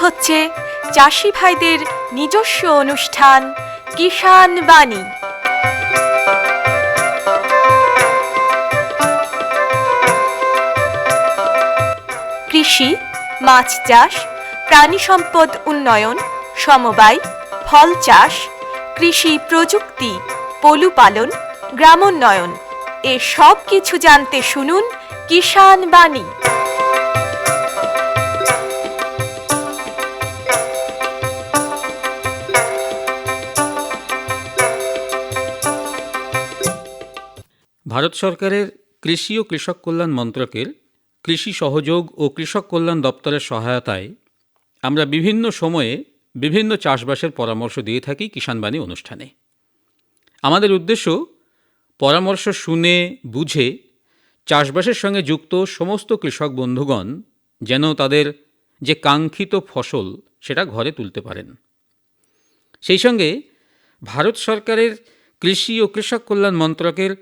হচ্ছে চাষি ভাইদের নিজস্ব অনুষ্ঠান কিষাণ বাণী। কৃষি, মাছ চাষ, প্রাণী সম্পদ উন্নয়ন, সমবায়, ফল চাষ, কৃষি প্রযুক্তি, পলুপালন, গ্রামোন্নয়ন এ সব কিছু জানতে শুনুন কিষাণ বাণী। ভারত সরকারের কৃষি ও কৃষক কল্যাণ মন্ত্রকের কৃষি সহযোগ ও কৃষক কল্যাণ দপ্তরের সহায়তায় আমরা বিভিন্ন সময়ে বিভিন্ন চাষবাসের পরামর্শ দিয়ে থাকি কিষাণ বাণী অনুষ্ঠানে। আমাদের উদ্দেশ্য পরামর্শ শুনে বুঝে চাষবাসের সঙ্গে যুক্ত সমস্ত কৃষক বন্ধুগণ যেন তাদের যে কাঙ্ক্ষিত ফসল সেটা ঘরে তুলতে পারেন। সেই সঙ্গে ভারত সরকারের কৃষি ও কৃষক কল্যাণ মন্ত্রকের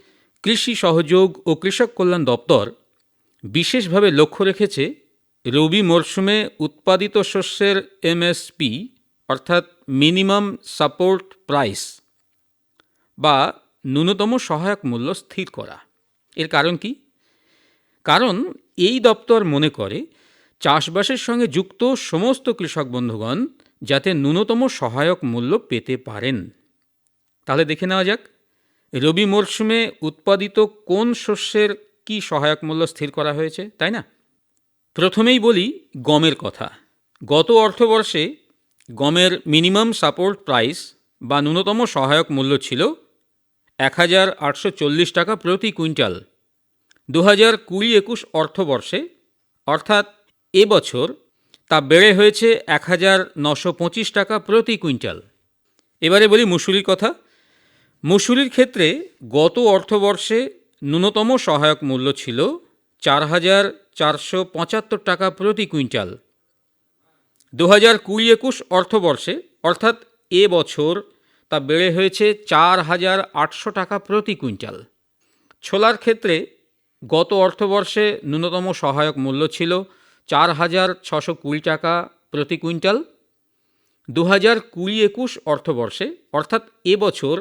কৃষি সহযোগ ও কৃষক কল্যাণ দপ্তর বিশেষভাবে লক্ষ্য রেখেছে রবি মরশুমে উৎপাদিত শস্যের এমএসপি অর্থাৎ মিনিমাম সাপোর্ট প্রাইস বা ন্যূনতম সহায়ক মূল্য স্থির করা। এর কারণ কি? কারণ এই দপ্তর মনে করে চাষবাসের সঙ্গে যুক্ত সমস্ত কৃষক বন্ধুগণ যাতে ন্যূনতম সহায়ক মূল্য পেতে পারেন। তাহলে দেখে নেওয়া যাক রবি মরশুমে উৎপাদিত কোন শস্যের কি সহায়ক মূল্য স্থির করা হয়েছে, তাই না? প্রথমেই বলি গমের কথা। গত অর্থবর্ষে গমের মিনিমাম সাপোর্ট প্রাইস বা ন্যূনতম সহায়ক মূল্য ছিল 1840 টাকা প্রতি কুইন্টাল। 2020-21 অর্থবর্ষে অর্থাৎ এবছর তা বেড়ে হয়েছে 1925 টাকা প্রতি কুইন্টাল। এবারে বলি মুসুরির কথা। মুসুরির ক্ষেত্রে গত অর্থবর্ষে ন্যূনতম সহায়ক মূল্য ছিল 4475 টাকা প্রতি কুইন্টাল। 2020-21 অর্থবর্ষে অর্থাৎ এ বছর তা বেড়ে হয়েছে 4800 টাকা প্রতি কুইন্টাল। ছোলার ক্ষেত্রে গত অর্থবর্ষে ন্যূনতম সহায়ক মূল্য ছিল 4620 টাকা প্রতি কুইন্টাল। 2020-21 অর্থবর্ষে অর্থাৎ এবছর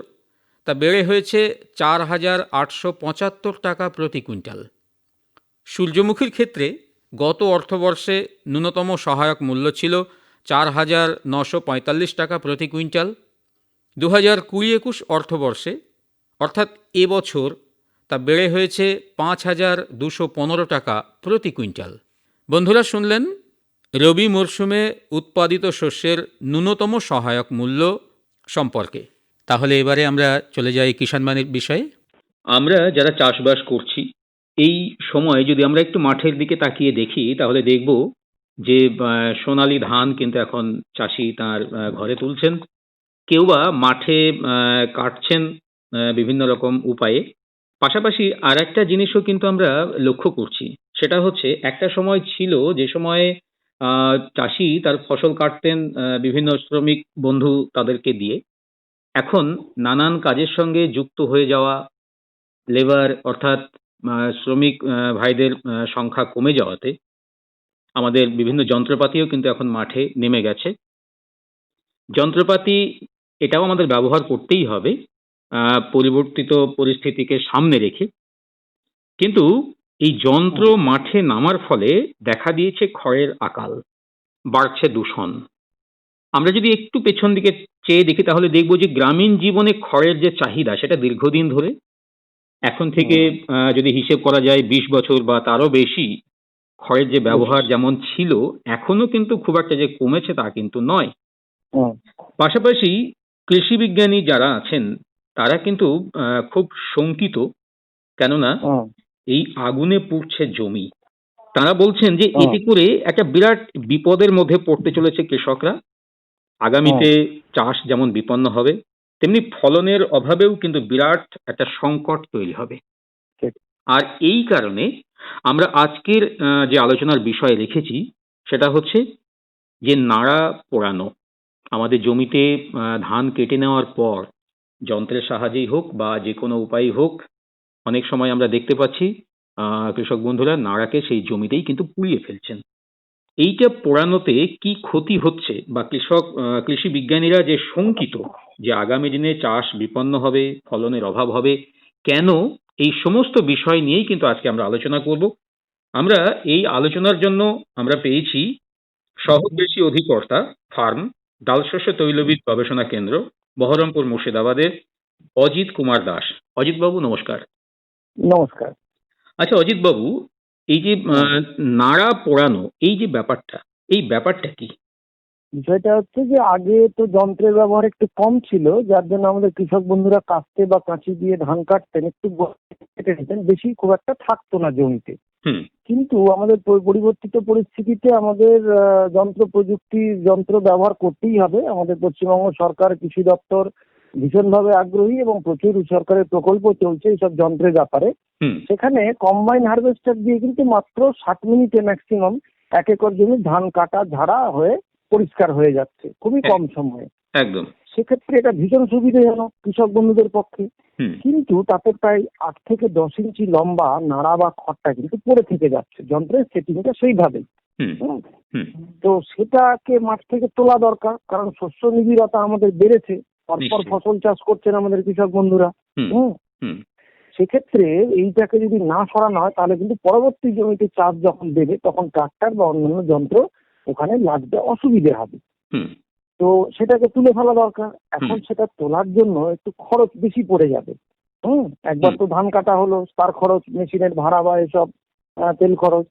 তা বেড়ে হয়েছে 4875 টাকা প্রতি কুইন্টাল। সূর্যমুখীর ক্ষেত্রে গত অর্থবর্ষে ন্যূনতম সহায়ক মূল্য ছিল 4945 টাকা প্রতি কুইন্টাল। 2020-21 অর্থবর্ষে অর্থাৎ এবছর তা বেড়ে হয়েছে 5215 টাকা প্রতি কুইন্টাল। বন্ধুরা, শুনলেন রবি মরশুমে উৎপাদিত শস্যের ন্যূনতম সহায়ক মূল্য সম্পর্কে। তাহলে এবারে আমরা চলে যাই কিষাণ বাণীর বিষয়ে। আমরা যারা চাষবাস করছি এই সময় যদি আমরা একটু মাঠের দিকে তাকিয়ে দেখি তাহলে দেখব যে সোনালী ধান কিন্তু এখন চাষি তার ঘরে তুলছেন, কেউ বা মাঠে কাটছেন বিভিন্ন রকম উপায়ে। পাশাপাশি আর একটা জিনিসও কিন্তু আমরা লক্ষ্য করছি, সেটা হচ্ছে একটা সময় ছিল যে সময়ে চাষি তার ফসল কাটতেন বিভিন্ন শ্রমিক বন্ধু তাদেরকে দিয়ে। এখন নানান কাজের সঙ্গে যুক্ত হয়ে যাওয়া লেবার অর্থাৎ শ্রমিক ভাইদের সংখ্যা কমে যাওয়াতে আমাদের বিভিন্ন যন্ত্রপাতিও কিন্তু এখন মাঠে নেমে গেছে। যন্ত্রপাতি এটাও আমাদের ব্যবহার করতেই হবে পরিবর্তিত পরিস্থিতিকে সামনে রেখে, কিন্তু এই যন্ত্র মাঠে নামার ফলে দেখা দিয়েছে খড়ের আকাল, বাড়ছে দূষণ। আমরা যদি একটু পেছন দিকে চেয়ে দেখি তাহলে দেখব যে গ্রামীণ জীবনে খড়ের যে চাহিদা সেটা দীর্ঘদিন ধরে, এখন থেকে যদি হিসেব করা যায় 20 বছর বা তারও বেশি, খড়ের যে ব্যবহার যেমন ছিল এখনো কিন্তু খুব একটা যে কমেছে তা কিন্তু নয়। পাশাপাশি কৃষি বিজ্ঞানী যারা আছেন তারা কিন্তু খুব শঙ্কিত, কেননা এই আগুনে পুড়ছে জমি। তারা বলছেন যে এতে করে একটা বিরাট বিপদের মধ্যে পড়তে চলেছে কৃষকরা। আগামীতে চাষ যেমন বিপন্ন হবে তেমনি ফলনের অভাবেও কিন্তু বিরাট একটা সংকট তৈরি হবে। আর এই কারণে আমরা আজকের যে আলোচনার বিষয় রেখেছি সেটা হচ্ছে যে নাড়া পোড়ানো। আমাদের জমিতে ধান কেটে নেওয়ার পর যন্ত্রের সাহায্যেই হোক বা যে কোনো উপায়ই হোক, অনেক সময় আমরা দেখতে পাচ্ছি কৃষক বন্ধুরা নাড়াকে সেই জমিতেই কিন্তু পুড়িয়ে ফেলছেন। এইটা পোড়ানোতে কি ক্ষতি হচ্ছে, বা কৃষি বিজ্ঞানীরা যে শঙ্কিত যে আগামী দিনে চাষ বিপন্ন হবে, ফলনের অভাব হবে কেন, এই সমস্ত বিষয় নিয়েই কিন্তু আজকে আমরা আলোচনা করব। আমরা এই আলোচনার জন্য আমরা পেয়েছি সহ কৃষি অধিকর্তা, ফার্ম, ডালশস্য তৈলবীজ গবেষণা কেন্দ্র, বহরমপুর, মুর্শিদাবাদের অজিত কুমার দাস। অজিত বাবু, নমস্কার। নমস্কার। আচ্ছা অজিত বাবু, এই যে নাড়া পোড়ানো, এই যে ব্যাপারটা, এই ব্যাপারটা কি? বিষয়টা হচ্ছে যে আগে তো যন্ত্রের ব্যবহার একটু কম ছিল, যার জন্য আমাদের কৃষক বন্ধুরা কাস্তে বা কাঁচি দিয়ে ধান কাটতেন, একটু কেটে নিতেন, বেশি খুব একটা থাকতো না জমিতে। হুম। কিন্তু আমাদের পরিবর্তিত পরিস্থিতিতে আমাদের যন্ত্র প্রযুক্তির যন্ত্র ব্যবহার করতেই হবে। আমাদের পশ্চিমবঙ্গ সরকার কৃষি দপ্তর ভীষণভাবে আগ্রহী এবং প্রচুর সরকারের প্রকল্প চলছে এইসব যন্ত্রের ব্যাপারে। হুম। সেখানে কম্বাইন হারভেস্টার দিয়ে কিন্তু মাত্র 60 মিনিটে ম্যাক্সিমাম 1 একর জমি ধান কাটা ঝাড়া হয়ে পরিষ্কার হয়ে যাচ্ছে খুবই কম সময়ে। একদম। সেক্ষেত্রে এটা ভীষণ সুবিধাজনক কৃষক বন্ধুদের পক্ষে। হুম। কিন্তু তাতে প্রায় 8 থেকে 10 ইঞ্চি লম্বা নাড়া বা খড়টা কিন্তু পড়ে থেকে যাচ্ছে, যন্ত্রের সেটিংটা সেইভাবেই। হুম। হুম। হুম। তো সেটাকে মাঠ থেকে তোলা দরকার, কারণ শস্য নিবিড়তা আমাদের বেড়েছে, পরপর নিশ্চয়ই। ফসল চাষ করছেন আমাদের কৃষক বন্ধুরা। হুম। হুম। হুম। সেক্ষেত্রে এইটাকে যদি না সরানো হয় তাহলে কিন্তু পরবর্তী জমিতে চাষ যখন দেবে তখন ট্রাক্টর বা অন্যান্য যন্ত্র ওখানে লাগতে অসুবিধে হবে। হুম। তো সেটাকে তুলে ফেলা দরকার। এখন সেটা তোলার জন্য একটু খরচ বেশি পড়ে যাবে। একবার তো ধান কাটা হলো, তার খরচ, মেশিনের ভাড়া বা এসব তেল খরচ।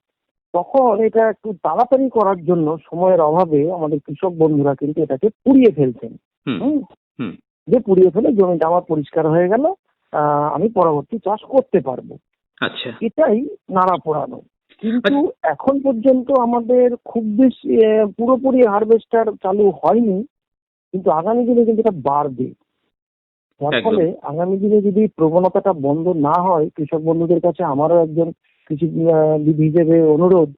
তখন এটা একটু তাড়াতাড়ি করার জন্য সময়ের অভাবে আমাদের কৃষক বন্ধুরা কিন্তু এটাকে পুড়িয়ে ফেলছেন। হুম। হুম। হুম। যে পুড়িয়ে ফেলে জমিটা আমার পরিষ্কার হয়ে গেল, আমি পরবর্তী চাষ করতে পারবো। আচ্ছা। এটাই নাড়া পোড়ানো। কিন্তু এখন পর্যন্ত আমাদের খুব বেশি পুরোপুরি হারভেস্টার চালু হয়নি, কিন্তু আগামী দিনে কিন্তু এটা বাড়বে। যার একদম। ফলে আগামী দিনে যদি প্রবণতাটা বন্ধ না হয়, কৃষক বন্ধুদের কাছে আমারও একজন কৃষিবিদ হিসেবে অনুরোধ,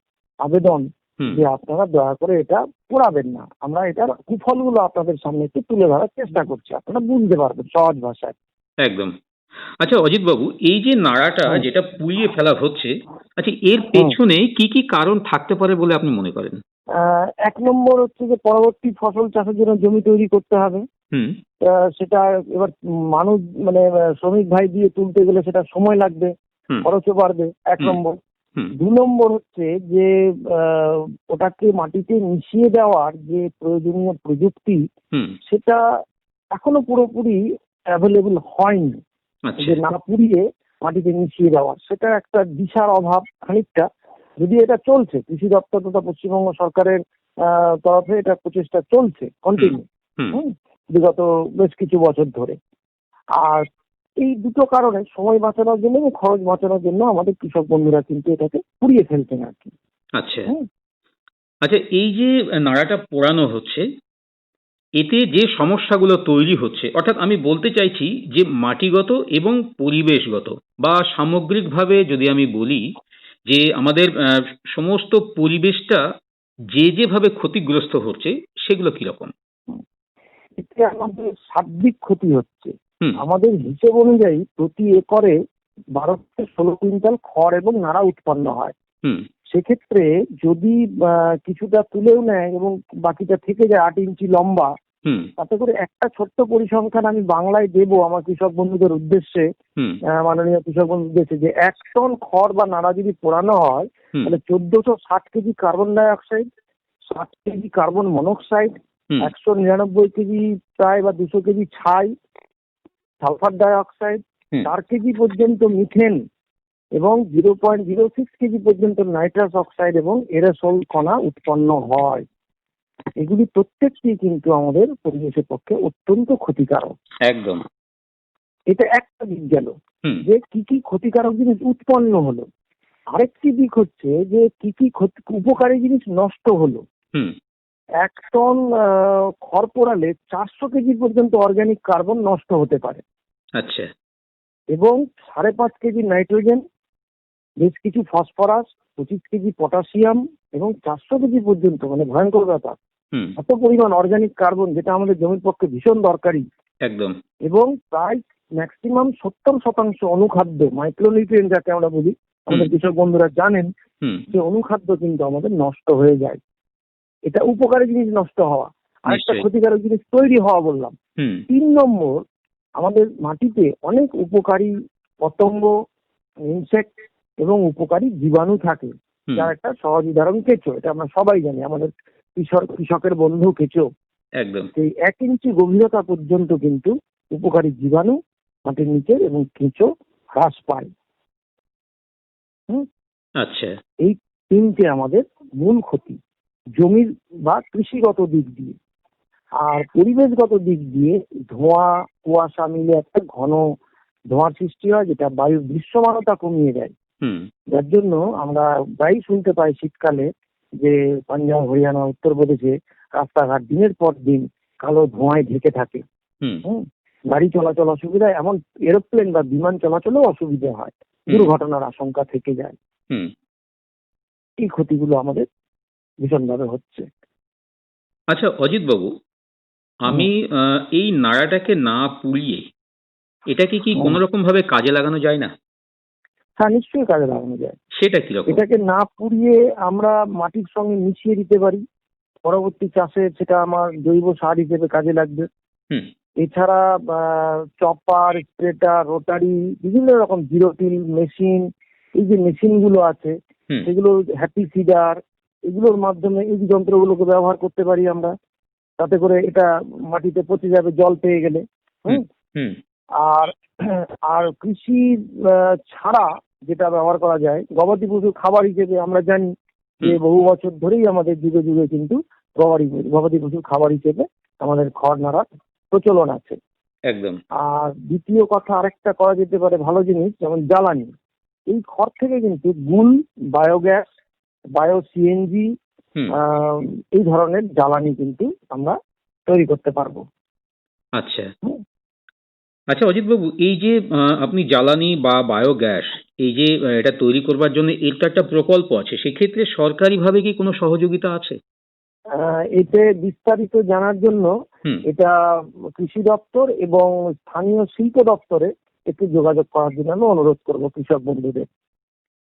আবেদন, হুম। যে আপনারা দয়া করে এটা পোড়াবেন না। আমরা এটার কুফলগুলো আপনাদের সামনে একটু তুলে ধরার চেষ্টা করছি, আপনারা বুঝতে পারবেন সহজ ভাষায়। একদম। আচ্ছা অজিত বাবু, এই যে নাড়াটা হুম। যেটা পুড়িয়ে ফেলা হচ্ছে, আচ্ছা এর হুম। পেছনে কি কি কারণ থাকতে পারে বলে আপনি মনে করেন? 1 নম্বর হচ্ছে যে পরবর্তী ফসল চাষের জন্য জমি তৈরি করতে হবে। হুম। সেটা এবার মানুষ মানে শ্রমিক ভাই দিয়ে তুলতে গেলে সেটা সময় লাগবে, হুম। খরচও বাড়বে, 1 হুম। নম্বর। হুম। 2 নম্বর হচ্ছে যে ওটাকে মাটিতে মিশিয়ে দেওয়ার যে প্রয়োজনীয় প্রযুক্তি, হুম। সেটা এখনো পুরোপুরি অ্যাভেলেবল হয়নি। আচ্ছা। যে না পুড়িয়ে মাটিতে মিশিয়ে দেওয়া, সেটা একটা দিশার অভাব খানিকটা। যদি এটা চলছে, কৃষি দপ্তর তথা পশ্চিমবঙ্গ সরকারের তরফে এটা প্রচেষ্টা চলছে কন্টিনিউ, হুম। বিগত বেশ কিছু বছর ধরে। আর এই দুটো কারণে সময় বাঁচানোর জন্য এবং খরচ বাঁচানোর জন্য আমাদের কৃষক বন্ধুরা কিন্তু এটাকে পুড়িয়ে ফেলছেন আর কি। আচ্ছা। হুম। আচ্ছা এই যে নাড়াটা পোড়ানো হচ্ছে, এতে যে সমস্যাগুলো তৈরি হচ্ছে, অর্থাৎ আমি বলতে চাইছি যে মাটিগত এবং পরিবেশগত বা সামগ্রিকভাবে যদি আমি বলি যে আমাদের সমস্ত পরিবেশটা যেভাবে ক্ষতিগ্রস্ত হচ্ছে, সেগুলো কিরকম? এতে আমাদের সার্বিক ক্ষতি হচ্ছে। হুম। আমাদের হিসেব অনুযায়ী প্রতি একরে 12 থেকে 16 কুইন্টাল খড় এবং নাড়া উৎপন্ন হয়। হুম। সেক্ষেত্রে যদি কিছুটা তুলেও নেয় এবং বাকিটা থেকে যায় 8 ইঞ্চি লম্বা, হুম। তাতে করে একটা ছোট্ট পরিসংখ্যান আমি বাংলায় দেবো আমার কৃষক বন্ধুদের উদ্দেশ্যে, হুম। মাননীয় কৃষক বন্ধুদের উদ্দেশ্যে, যে 1 টন খড় বা নাড়া যদি পোড়ানো হয় হুম। তাহলে 1460 KG carbon die oxide, 60 KG carbon monoxide, হুম। 199 কেজি প্রায় বা 200 কেজি ছাই, সালফার ডাই অক্সাইড, হুম। 4 কেজি পর্যন্ত মিথেন এবং 0.06 কেজি পর্যন্ত নাইট্রাস অক্সাইড এবং এরোসোল কণা উৎপন্ন হয়। এগুলি প্রত্যেকটি কিন্তু আমাদের পরিবেশের পক্ষে অত্যন্ত ক্ষতিকারক। একদম। এটা একটা দিক গেল, হুম। যে কি কি ক্ষতিকারক জিনিস উৎপন্ন হলো। আরেকটি দিক হচ্ছে যে কি কি উপকারী জিনিস নষ্ট হলো। হুম। 1 টন খড় পোড়ালে 400 কেজি পর্যন্ত অর্গানিক কার্বন নষ্ট হতে পারে আচ্ছা। এবং 5.5 কেজি নাইট্রোজেন, বেশ কিছু ফসফরাস, 25 কেজি পটাশিয়াম এবং 400 কেজি পর্যন্ত, মানে ভয়ঙ্কর ব্যাপার, হুম। এত পরিমাণ অর্গানিক কার্বন যেটা আমাদের জমির পক্ষে ভীষণ দরকারি, একদম। এবং প্রায় ম্যাক্সিমাম 70% অনুখাদ্য, মাইক্রোনিউট্রিয়েন্ট যাকে আমরা বলি, আমাদের কৃষক বন্ধুরা জানেন হুম। যে অনুখাদ্য কিন্তু আমাদের নষ্ট হয়ে যায়। এটা উপকারী জিনিস নষ্ট হওয়া, আরেকটা নিশ্চয়ই। ক্ষতিকারক জিনিস তৈরি হওয়া বললাম। হুম 3 নম্বর, আমাদের মাটিতে অনেক উপকারী পতঙ্গ, ইনসেক্ট এবং উপকারী জীবাণু থাকে, হুম যার একটা সহজ উদাহরণ কেঁচো। এটা আমরা সবাই জানি, আমাদের কৃষকের বন্ধু কেঁচো। একদম। সেই 1 ইঞ্চি গভীরতা পর্যন্ত কিন্তু উপকারী জীবাণু মাটির নিচে এবং কেঁচো হ্রাস পায়। হুম, আচ্ছা। এই 3টে আমাদের মূল ক্ষতি জমির বা কৃষিগত দিক দিয়ে। আর পরিবেশগত দিক দিয়ে ধোঁয়া কুয়াশা মিলে একটা ঘন ধোঁয়ার সৃষ্টি হয়, যেটা বায়ুর দৃশ্যমানতা কমিয়ে দেয়। হুম যার জন্য আমরা প্রায়ই শুনতে পাই শীতকালে যে পাঞ্জাব, হরিয়ানা, উত্তরপ্রদেশে রাস্তাঘাট দিনের পর দিন কালো ধোঁয়ায় ঢেকে থাকে। হুম হুম, গাড়ি চলাচল অসুবিধা, এমন এরোপ্লেন বা বিমান চলাচলেও অসুবিধা হয়, হুম দুর্ঘটনার আশঙ্কা থেকে যায়। হুম এই ক্ষতিগুলো আমাদের ভীষণভাবে হচ্ছে। আচ্ছা অজিত বাবু, আমি এই নাড়াটাকে না পুড়িয়ে এটাকে কি হুম। কোনো রকম ভাবে কাজে লাগানো যায় না? হ্যাঁ, নিশ্চয়ই কাজে লাগানো যায়। সেটা কিরকম? এটাকে না পুড়িয়ে আমরা মাটির সঙ্গে মিশিয়ে দিতে পারি, পরবর্তী চাষে সেটা আমার জৈব সার হিসেবে কাজে লাগবে। হুম এছাড়া চপার, স্প্রেটার, রোটারি, বিভিন্ন রকম জিরোটিল মেশিন, এই যে মেশিনগুলো আছে হুম সেগুলো, হ্যাপি সিডার, এগুলোর মাধ্যমে এই যন্ত্রগুলোকে ব্যবহার করতে পারি আমরা। তাতে করে এটা মাটিতে পচে যাবে জল পেয়ে গেলে। হুম হুম। হুম আর আর কৃষি ছাড়া যেটা ব্যবহার করা যায়, গবাদি পশুর খাবার হিসেবে আমরা জানি যে বহু বছর ধরেই আমাদের যুগে যুগে কিন্তু গবাদি পশুর খাবার হিসেবে আমাদের খড় নাড়ার প্রচলন আছে। একদম। আর দ্বিতীয় কথা আরেকটা করা যেতে পারে ভালো জিনিস, যেমন জ্বালানি। এই খড় থেকে কিন্তু গুল, বায়োগ্যাস, বায়ো সিএনজি, হুম এই ধরনের জ্বালানি কিন্তু আমরা তৈরি করতে পারবো। আচ্ছা। হুম। আচ্ছা অজিত বাবু, এই যে আপনি জ্বালানি বা বায়োগ্যাস, এই যে এটা তৈরি করবার জন্য এর তো একটা প্রকল্প আছে, সেক্ষেত্রে সরকারিভাবে কি কোনো সহযোগিতা আছে? এতে বিস্তারিত জানার জন্য হুম এটা কৃষি দপ্তর এবং স্থানীয় শিল্প দপ্তরে একটু যোগাযোগ করার জন্য আমি অনুরোধ করবো কৃষক বন্ধুদের।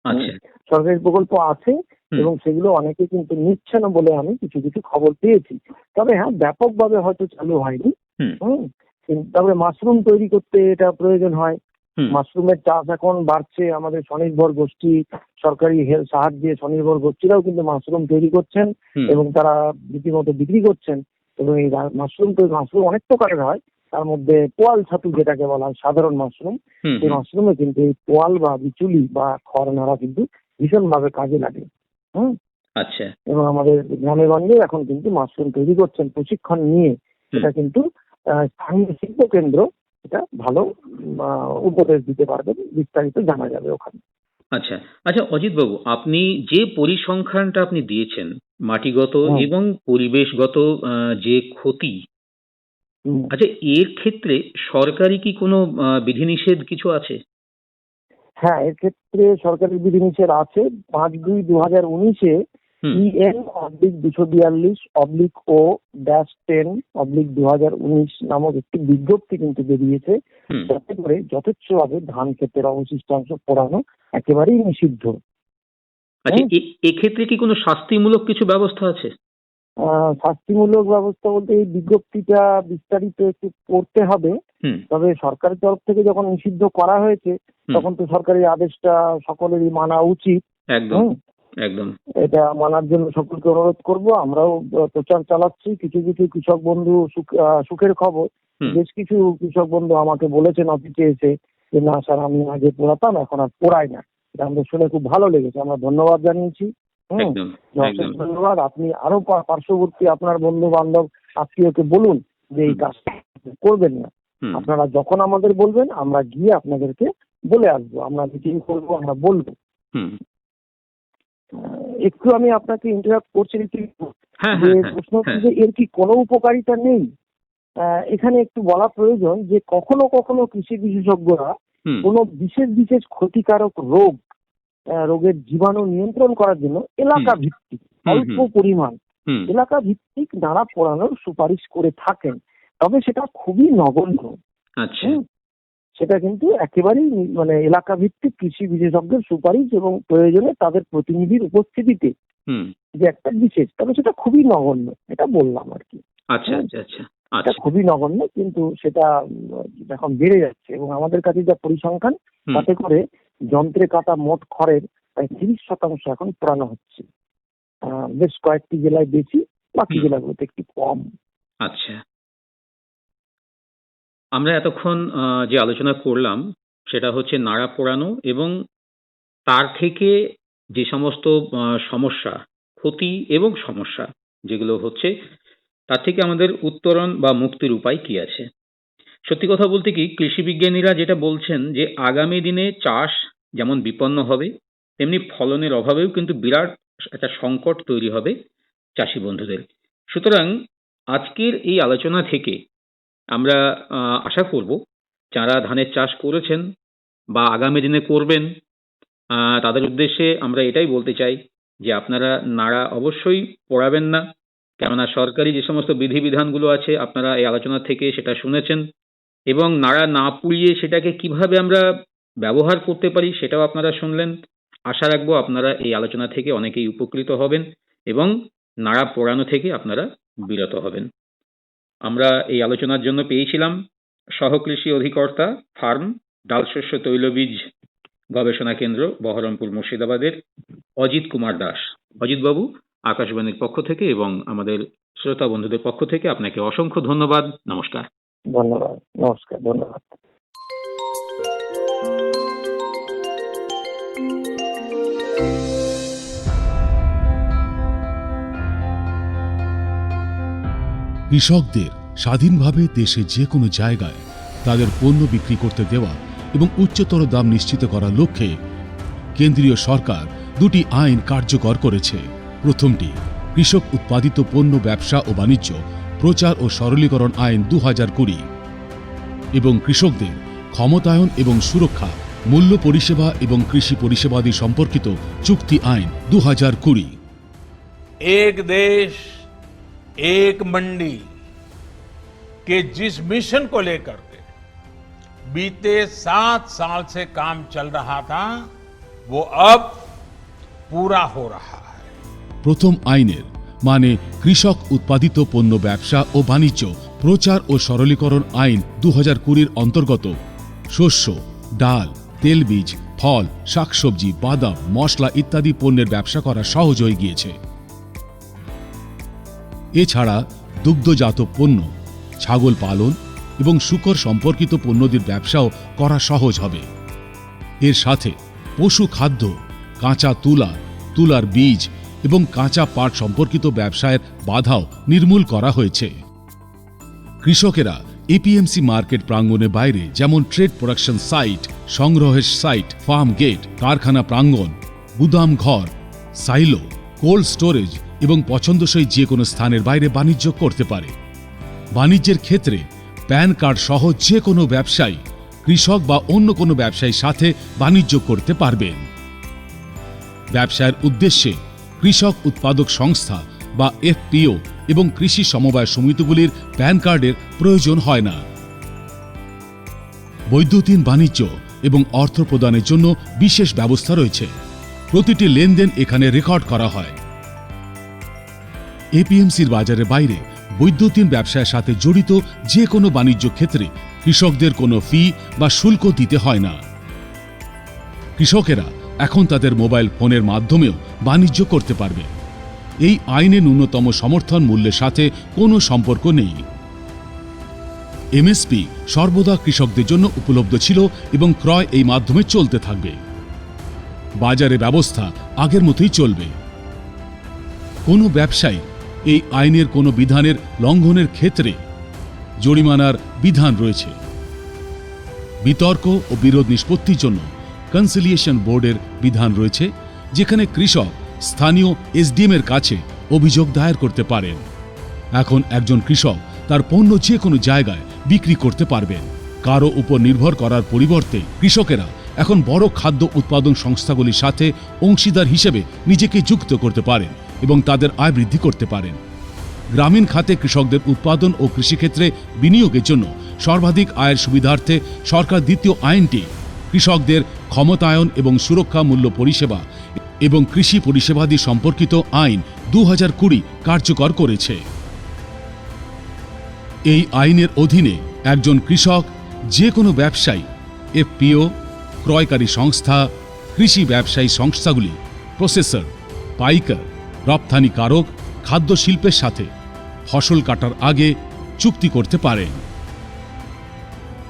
আচ্ছা। সরকারি প্রকল্প আছে হুম এবং সেগুলো অনেকে কিন্তু নিচ্ছে না বলে আমি কিছু কিছু খবর পেয়েছি। তবে হ্যাঁ, ব্যাপকভাবে হয়তো চালু হয়নি। হুম হুম। তবে মাশরুম তৈরি করতে এটা প্রয়োজন হয়। হুম মাশরুমের চাষ এখন বাড়ছে, আমাদের স্বনির্ভর গোষ্ঠী, সরকারি সাহায্যে স্বনির্ভর গোষ্ঠীরাও কিন্তু মাশরুম তৈরি করছেন হুম এবং তারা রীতিমতো বিক্রি করছেন। এবং এই মাশরুম অনেক প্রকারের হয়, তার মধ্যে পোয়াল ছাতু যেটাকে বলা হয় সাধারণ মাশরুম, হুম সেই হুম মাশরুমে কিন্তু এই পোয়াল বা বিচুলি বা খড় নাড়া কিন্তু ভীষণভাবে কাজে লাগে। হুম। আচ্ছা। এবং আমাদের গ্রামে গঞ্জে এখন কিন্তু মাশরুম তৈরি করছেন প্রশিক্ষণ নিয়ে। হুম এটা কিন্তু স্থানীয় শিল্প কেন্দ্র এটা ভালো উপদেশ দিতে পারবেন, বিস্তারিত জানা যাবে ওখানে। আচ্ছা। আচ্ছা অজিত বাবু, আপনি যে পরিসংখ্যানটা আপনি দিয়েছেন, মাটিগত হুম। এবং পরিবেশগত যে ক্ষতি, হুম। আচ্ছা এর ক্ষেত্রে সরকারি কি কোনো বিধিনিষেধ কিছু আছে? হ্যাঁ, এর ক্ষেত্রে সরকারি বিধিনিষেধ আছে। 5/2/2019-এ হুম EN/202-O-10/2019 নামক একটি বিজ্ঞপ্তি কিন্তু বেরিয়েছে, হুম যাতে করে যথেচ্ছভাবে ধান ক্ষেতের অবশিষ্টাংশ পোড়ানো একেবারেই নিষিদ্ধ। আচ্ছা, হুম। এক্ষেত্রে কি কোনো শাস্তিমূলক কিছু ব্যবস্থা আছে? শাস্তিমূলক ব্যবস্থা বলতে এই বিজ্ঞপ্তিটা বিস্তারিত একটু পড়তে হবে। হুম তবে সরকারের তরফ থেকে যখন নিষিদ্ধ করা হয়েছে হুম তখন তো সরকারি আদেশটা সকলেরই মানা উচিত। একদম হুম। একদম। এটা মানার জন্য সকলকে অনুরোধ করব। আমরাও প্রচার চালাচ্ছি। কিছু কিছু কৃষক বন্ধু সুখের খবর, হুম বেশ কিছু কৃষক বন্ধু আমাকে বলেছেন অফিসে এসে যে না স্যার, আমি আগে পোড়াতাম, এখন আর পোড়াই না। এটা আমাদের শুনে খুব ভালো লেগেছে, আমরা ধন্যবাদ জানিয়েছি। হুম। একদম একদম। অশেষ ধন্যবাদ। আপনি আরো পার্শ্ববর্তী আপনার বন্ধু বান্ধব আত্মীয়কে বলুন যে এই হুম কাজটা করবেন না। হুম আপনারা যখন আমাদের বলবেন আমরা গিয়ে আপনাদেরকে বলে আসবো, আমরা মিটিং করবো, আমরা বলবো। হুম। একটু আমি আপনাকে ইন্টারাপ্ট করছি কিন্তু, হ্যাঁ যে হ্যাঁ হ্যাঁ প্রশ্ন হচ্ছে হ্যাঁ। যে এর কি কোনো উপকারিতা নেই? এখানে একটু বলা প্রয়োজন যে কখনো কখনো কৃষি বিশেষজ্ঞরা হুম কোনো বিশেষ বিশেষ ক্ষতিকারক রোগের জীবাণু নিয়ন্ত্রণ করার জন্য এলাকা ভিত্তিক হুম অল্প হুম পরিমাণ হুম এলাকা ভিত্তিক নাড়া পোড়ানোর সুপারিশ করে থাকেন। তবে সেটা খুবই নগণ্য। আচ্ছা। হুম। সেটা কিন্তু একেবারেই মানে এলাকা ভিত্তিক কৃষি বিশেষজ্ঞের সুপারিশ এবং প্রয়োজনে তাদের প্রতিনিধির উপস্থিতিতে হুম। যে একটা বিশেষ, তবে সেটা খুবই নগণ্য, এটা বললাম আর কি। আচ্ছা আচ্ছা আচ্ছা এটা আচ্ছা। খুবই নগণ্য, কিন্তু সেটা এখন বেড়ে যাচ্ছে এবং আমাদের কাছে যা পরিসংখ্যান হুম। তাতে করে যন্ত্রে কাটা মোট খড়ের প্রায় 30% এখন পোড়ানো হচ্ছে। বেশ কয়েকটি জেলায় বেশি, বাকি হুম। জেলাগুলোতে একটু কম। আচ্ছা, আমরা এতক্ষণ যে আলোচনা করলাম সেটা হচ্ছে নাড়া পোড়ানো এবং তার থেকে যে সমস্ত সমস্যা, ক্ষতি এবং সমস্যা যেগুলো হচ্ছে, তার থেকে আমাদের উত্তরণ বা মুক্তির উপায় কি আছে। সত্যি কথা বলতে কি, কৃষি বিজ্ঞানীরা যেটা বলছেন যে আগামী দিনে চাষ যেমন বিপন্ন হবে, তেমনি ফলনের অভাবেও কিন্তু বিরাট একটা সংকট তৈরি হবে চাষি বন্ধুদের। সুতরাং আজকের এই আলোচনা থেকে আমরা আশা করব যারা ধানের চাষ করেছেন বা আগামী দিনে করবেন, তাদের উদ্দেশ্যে আমরা এটাই বলতে চাই যে আপনারা নাড়া অবশ্যই পোড়াবেন না, কেননা সরকারি যে সমস্ত বিধিবিধানগুলো আছে আপনারা এই আলোচনা থেকে সেটা শুনেছেন, এবং নাড়া না পুড়িয়ে সেটাকে কিভাবে আমরা ব্যবহার করতে পারি সেটাও আপনারা শুনলেন। আশা রাখবো আপনারা এই আলোচনা থেকে অনেকেই উপকৃত হবেন এবং নাড়া পোড়ানো থেকে আপনারা বিরত হবেন। আমরা এই আলোচনার জন্য পেয়েছিলাম সহকৃষি অধিকর্তা, ফার্ম, ডালশস্য তৈলবীজ গবেষণা কেন্দ্র, বহরমপুর, মুর্শিদাবাদের অজিত কুমার দাস। অজিত বাবু, আকাশবাণীর পক্ষ থেকে এবং আমাদের শ্রোতা বন্ধুদের পক্ষ থেকে আপনাকে অসংখ্য ধন্যবাদ। নমস্কার। ধন্যবাদ, নমস্কার, ধন্যবাদ। কৃষকদের স্বাধীনভাবে দেশে যে কোনো জায়গায় তাদের পণ্য বিক্রি করতে দেওয়া এবং উচ্চতর দাম নিশ্চিত করার লক্ষ্যে কেন্দ্রীয় সরকার দুটি আইন কার্যকর করেছে। প্রথমটি কৃষক উৎপাদিত পণ্য ব্যবসা ও বাণিজ্য প্রচার ও সরলীকরণ আইন 2020 এবং কৃষকদের ক্ষমতায়ন এবং সুরক্ষা, মূল্য পরিষেবা এবং কৃষি পরিষেবাদি সম্পর্কিত চুক্তি আইন 2020। एक देश एक मंडी के जिस मिशन को लेकर के बीते 7 साल से काम चल रहा था, वो अब पूरा हो रहा है। প্রথম আইনের মানে কৃষক উৎপাদিত পণ্য ব্যবসা ও বাণিজ্য প্রচার ও সরলীকরণ আইন 2020 অন্তর্গত শস্য, ডাল, তেলবীজ, ফল, শাকসবজি, বাদাম, মশলা ইত্যাদি পণ্যের ব্যবসা করা সহজ হয়ে গিয়েছে। এছাড়া দুগ্ধজাত পণ্য, ছাগল পালন এবং শূকর সম্পর্কিত পণ্যদের ব্যবসাও করা সহজ হবে। এর সাথে পশু খাদ্য, কাঁচা তুলা, তুলার বীজ এবং কাঁচা পাট সম্পর্কিত ব্যবসায়ের বাধাও নির্মূল করা হয়েছে। কৃষকেরা এপিএমসি মার্কেট প্রাঙ্গণের বাইরে যেমন ট্রেড প্রোডাকশন সাইট, সংগ্রহের সাইট, ফার্ম গেট, কারখানা প্রাঙ্গণ, গুদাম ঘর, সাইলো, কোল্ড স্টোরেজ এবং পছন্দসই যে কোনো স্থানের বাইরে বাণিজ্য করতে পারে। বাণিজ্যের ক্ষেত্রে প্যান কার্ড সহ যে কোনো ব্যবসায়ী কৃষক বা অন্য কোনো ব্যবসায়ীর সাথে বাণিজ্য করতে পারবেন। ব্যবসায়ের উদ্দেশ্যে কৃষক উৎপাদক সংস্থা বা এফপিও এবং কৃষি সমবায় সমিতিগুলির প্যান কার্ডের প্রয়োজন হয় না। বৈদ্যুতিন বাণিজ্য এবং অর্থ প্রদানের জন্য বিশেষ ব্যবস্থা রয়েছে। প্রতিটি লেনদেন এখানে রেকর্ড করা হয়। এপিএমসির বাজারের বাইরে বৈদ্যুতিন ব্যবসার সাথে জড়িত যে কোনো বাণিজ্য ক্ষেত্রে কৃষকদের কোনো ফি বা শুল্ক দিতে হয় না। কৃষকেরা এখন তাদের মোবাইল ফোনের মাধ্যমেও বাণিজ্য করতে পারবে। এই আইনে ন্যূনতম সমর্থন মূল্যের সাথে কোনো সম্পর্ক নেই। এমএসপি সর্বদা কৃষকদের জন্য উপলব্ধ ছিল এবং ক্রয় এই মাধ্যমে চলতে থাকবে। বাজারে ব্যবস্থা আগের মতোই চলবে। কোনো ব্যবসায়ী এই আইনের কোনো বিধানের লঙ্ঘনের ক্ষেত্রে জরিমানার বিধান রয়েছে। বিতর্ক ও বিরোধ নিষ্পত্তির জন্য কনসিলিয়েশন বোর্ডের বিধান রয়েছে, যেখানে কৃষক স্থানীয় এসডিএম এর কাছে অভিযোগ দায়ের করতে পারেন। এখন একজন কৃষক তার পণ্য যে কোনো জায়গায় বিক্রি করতে পারবেন। কারো উপর নির্ভর করার পরিবর্তে কৃষকেরা এখন বড় খাদ্য উৎপাদন সংস্থাগুলির সাথে অংশীদার হিসেবে নিজেকে যুক্ত করতে পারেন এবং তাদের আয় বৃদ্ধি করতে পারেন। গ্রামীণ খাতে কৃষকদের উৎপাদন ও কৃষিক্ষেত্রে বিনিয়োগের জন্য সর্বাধিক আয়ের সুবিধার্থে সরকার দ্বিতীয় আইনটি কৃষকদের ক্ষমতায়ন এবং সুরক্ষা মূল্য পরিষেবা এবং কৃষি পরিষেবাদি সম্পর্কিত আইন 2020 কার্যকর করেছে। এই আইনের অধীনে একজন কৃষক যে কোনো ব্যবসায়ী, এফপিও, ক্রয়কারী সংস্থা, কৃষি ব্যবসায়ী সংস্থাগুলি, প্রসেসর, পাইকার, রপ্তানিকারক, খাদ্য শিল্পের সাথে ফসল কাটার আগে চুক্তি করতে পারেন।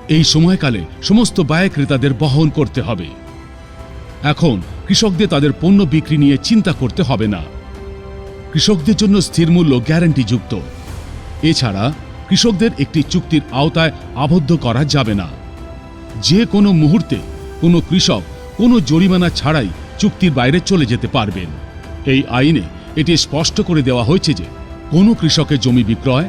এই সময়কালে সমস্ত ব্যয় ক্রেতাদের বহন করতে হবে। এখন কৃষকদের তাদের পণ্য বিক্রি নিয়ে চিন্তা করতে হবে না। কৃষকদের জন্য স্থির মূল্য গ্যারান্টিযুক্ত। এছাড়া কৃষকদের একটি চুক্তির আওতায় আবদ্ধ করা যাবে না। যে কোনো মুহূর্তে কোনো কৃষক কোনো জরিমানা ছাড়াই চুক্তির বাইরে চলে যেতে পারবেন। এই আইনে এটি স্পষ্ট করে দেওয়া হয়েছে যে কোনো কৃষকের জমি বিক্রয়,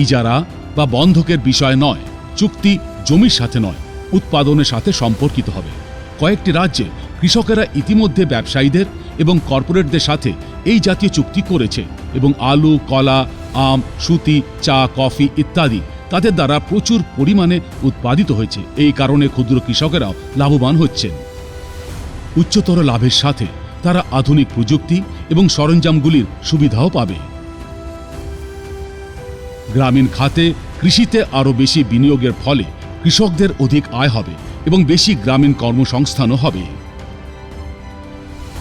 ইজারা বা বন্ধকের বিষয় নয়। চুক্তি জমির সাথে নয়, উৎপাদনের সাথে সম্পর্কিত হবে। কয়েকটি রাজ্যে কৃষকেরা ইতিমধ্যে ব্যবসায়ীদের এবং কর্পোরেটদের সাথে এই জাতীয় চুক্তি করেছে এবং আলু, কলা, আম, সুতি, চা, কফি ইত্যাদি তাদের দ্বারা প্রচুর পরিমাণে উৎপাদিত হয়েছে। এই কারণে ক্ষুদ্র কৃষকেরাও লাভবান হচ্ছেন। উচ্চতর লাভের সাথে তারা আধুনিক প্রযুক্তি এবং সরঞ্জামগুলির সুবিধাও পাবে। গ্রামীণ খাতে কৃষিতে আরও বেশি বিনিয়োগের ফলে কৃষকদের অধিক আয় হবে এবং বেশি গ্রামীণ কর্মসংস্থানও হবে।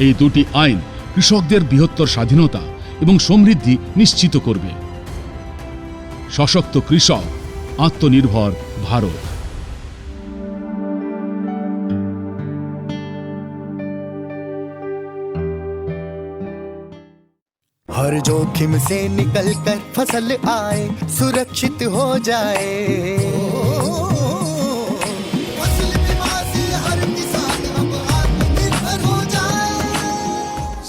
এই দুটি আইন কৃষকদের বৃহত্তর স্বাধীনতা এবং সমৃদ্ধি নিশ্চিত করবে। সশক্ত কৃষক, আত্মনির্ভর ভারত। हर जोखिम से निकल कर फसल आए, सुरक्षित हो जाए। फसल बीमा से हर किसान अब आत्मनिर्भर हो जाए।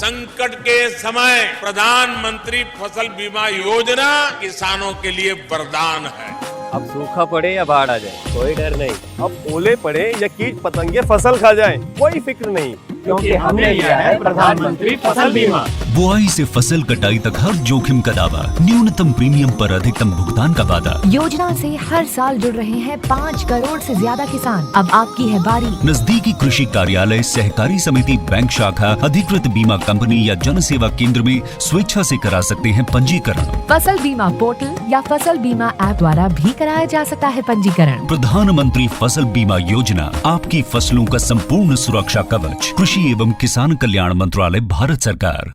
संकट के समय प्रधानमंत्री फसल बीमा योजना किसानों के लिए वरदान है। अब सूखा पड़े या बाढ़ आ जाए, कोई डर नहीं। अब ओले पड़े या कीट पतंगे फसल खा जाए, कोई फिक्र नहीं, क्योंकि हमने लिया है प्रधानमंत्री फसल बीमा। बुआई से फसल कटाई तक हर जोखिम का दावा, न्यूनतम प्रीमियम पर अधिकतम भुगतान का वादा। योजना से हर साल जुड़ रहे हैं 5 करोड़ से ज्यादा किसान। अब आपकी है बारी। नजदीकी कृषि कार्यालय, सहकारी समिति, बैंक शाखा, अधिकृत बीमा कंपनी या जन सेवा केंद्र में स्वेच्छा से करा सकते हैं पंजीकरण। फसल बीमा पोर्टल या फसल बीमा ऐप द्वारा भी कराया जा सकता है पंजीकरण। प्रधानमंत्री फसल बीमा योजना, आपकी फसलों का संपूर्ण सुरक्षा कवच। कृषि एवं किसान कल्याण मंत्रालय, भारत सरकार।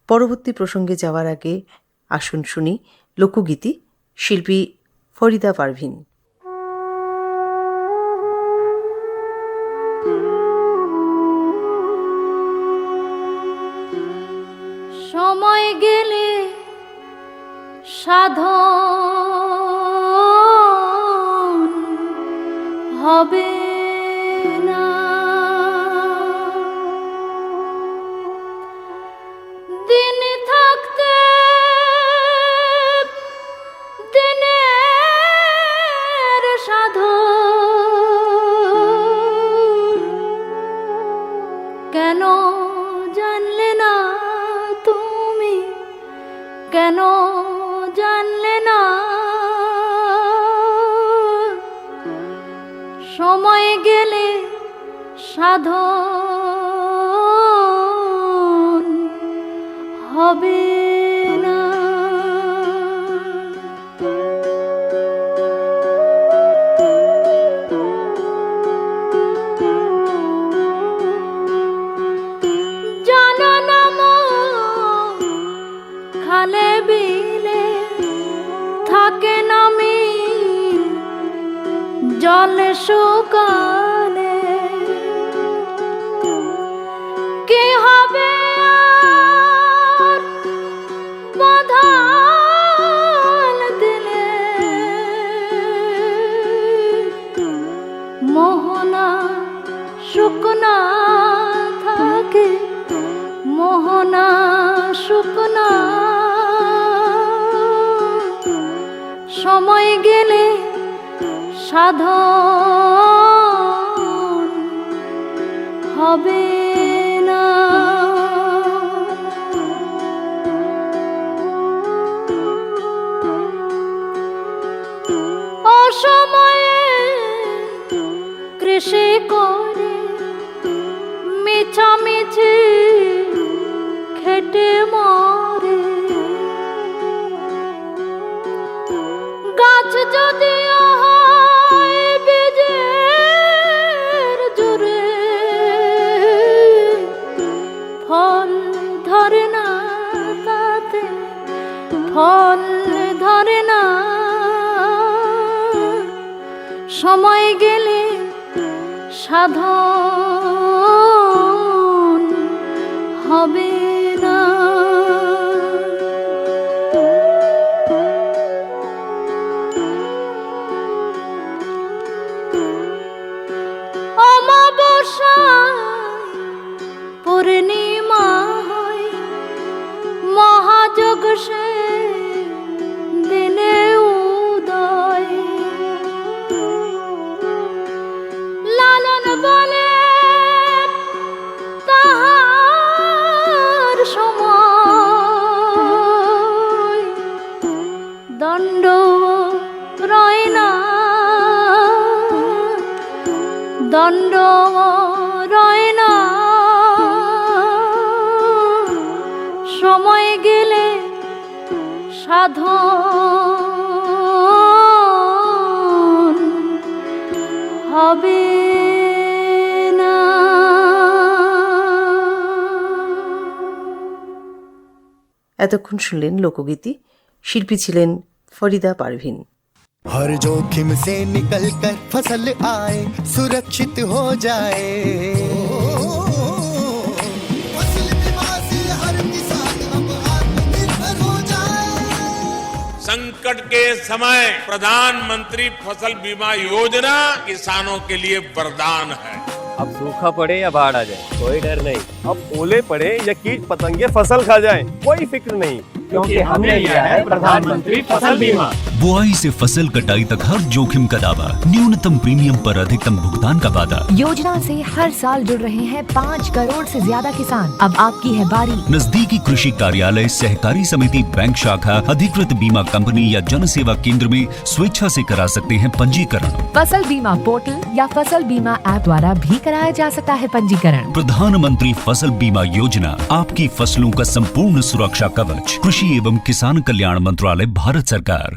পরবর্তী প্রসঙ্গে যাওয়ার আগে আসুন শুনি লোকগীতি, শিল্পী ফরিদা পারভিন। সময় গেলে সাধন হবে না, দিন থাকতে দিনের সাধন কেন জানলে না তুমি, কেন জানলে না সময় গেলে সাধন হবে না। জানো না মন খালে বিলে থাকে না মিল, জলে শুকালে কি হবে আর বাঁধাল দিলে, মোহনা শুকনা থাকে, মোহনা শুকনা সময় গেলে সাধন হবে না। গেছি খেটে মরে, গাছ যদি হয় বীজের জোরে, ফল ধরে না তাতে, ফল ধরে না। সময় গেলে সাধন হবে না। অমাবস্যায় পূর্ণিমা হয়, মহাযোগ সে দিনে উদয়। লালন বলে তাহার সময়, দণ্ড রয় না, দণ্ড রয় না। সময় গেলে সাধন হবে না। এতক্ষণ শুনলেন লোকগীতি। শিল্পী ছিলেন ফরিদা পারভিন। हर जोखिम से निकल कर फसल आए, सुरक्षित हो जाए। फसल बीमा से हर किसान अब आत्मनिर्भर हो जाए। संकट के समय प्रधानमंत्री फसल बीमा योजना किसानों के लिए वरदान है। अब सूखा पड़े या बाढ़ आ जाए कोई डर नहीं, अब ओले पड़े या कीट पतंगे फसल खा जाए कोई फिक्र नहीं, क्योंकि हमने लिया है प्रधानमंत्री फसल बीमा। बुआई से फसल कटाई तक हर जोखिम का दावा, न्यूनतम प्रीमियम पर अधिकतम भुगतान का वादा। योजना से हर साल जुड़ रहे हैं 5 करोड़ से ज्यादा किसान। अब आपकी है बारी। नजदीकी कृषि कार्यालय, सहकारी समिति, बैंक शाखा, अधिकृत बीमा कंपनी या जन सेवा केंद्र में स्वेच्छा से करा सकते हैं पंजीकरण। फसल बीमा पोर्टल या फसल बीमा ऐप द्वारा भी कराया जा सकता है पंजीकरण। प्रधानमंत्री फसल बीमा योजना, आपकी फसलों का संपूर्ण सुरक्षा कवच। कृषि एवं किसान कल्याण मंत्रालय, भारत सरकार।